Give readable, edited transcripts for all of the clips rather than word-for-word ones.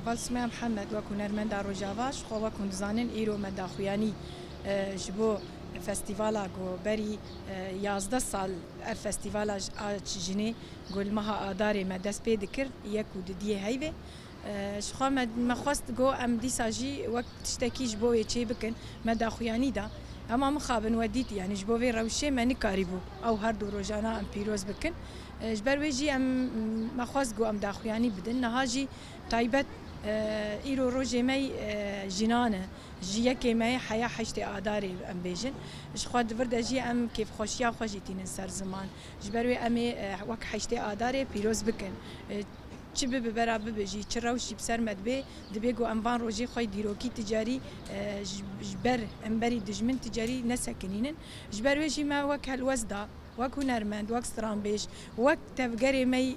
قاسم محمد وكون هنرمندا روجافاش خو وكون زانن إيرو مداخوياني جبو فستیوالا گو بری 11 سال فستیوالا جنی گل مها آداری مدرس پید کرد یک ود دیه هیوه شخوا ما خواست گو ام دیساجی وقت تشتکیش بوی چی بکن مداخویانی دا اما مخابن ودیت يعني جبوي روشي ماني كاريبو او هر دو روجانا ام بيروز بكن جبر ويجي ام ما خواست گو ام داخویانی بدن نهاجي تايبت ایرو روزی می جنانه جیه که می حیا حشت آداری ام بیجن شخواد ورد جی ام کیف خوشیا خوشی تین سر زمان جبروی امی وک حشت آداری پیروز بکن چی به برابر بجی چه روشی بسر مدبه دبی گو انوان روزی خوی دیروکی تجاری جبر امبری دجمن تجاری نسکنینن جبروی جی ما وک هالوزدا وەکو نەرمەند وەک سترانبێژ وەک تەڤگەرێ مەی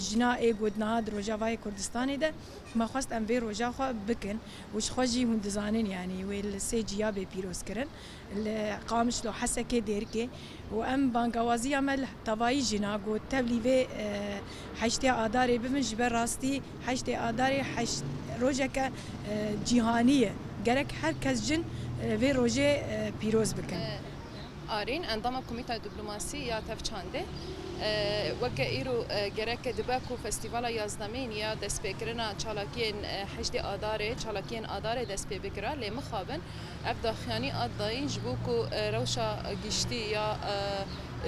ژنا ئێگوتنەها ڕۆژاوای کوردستانێدا مەخواست ئەم vê ڕۆژا خوا بکن وشخوا jî hûn dizanin yanî wê li sê ciya bê pîrozkirin li qamişlo hesekê dêrikê û em bangewaziya me li tevayî jîna got tevlî vê heştê adarê bimin ji ber rastî heştê adarê rojeke cîhanî ye gerek herkes jin vê rojê pîroz bikin. آرین اندام کمیته دیپلماسی یا تفچانده وک ایرو گرک دبکو فستیوال یازدمین یا دست بکرنا چالاکین حشد آداره چالاکین آداره دست بکره لی مخابن افداخیانی آداین جبوکو روشا گشتی یا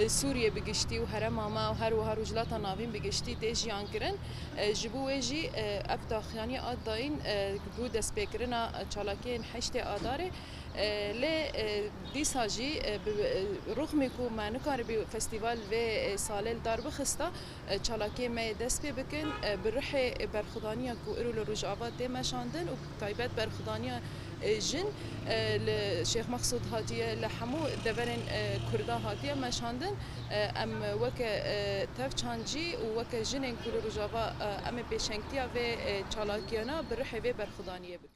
سوریه بگشتی و هرم ما و هر وجلات ناوین بگشتی دیجیان کرن جبویجی افداخیانی آداین بود دست بکرنا چالاکین حشد آداره لی دیساجی رغمی کو ما نکاری به فستیوال و سالل دار بخسته چالاکی می دست پی بکن برح برخدانیا کو ایرو لروجاوات دمشاندن و تایبت برخدانیا جن لشيخ مقصود هاتیه لحمو دورن کردا هاتیه مشاندن ام وک تفچانجی و وک جنین کو لروجاوا ام پیشنگتیا و چالاکیانا برح و برخدانیه بکن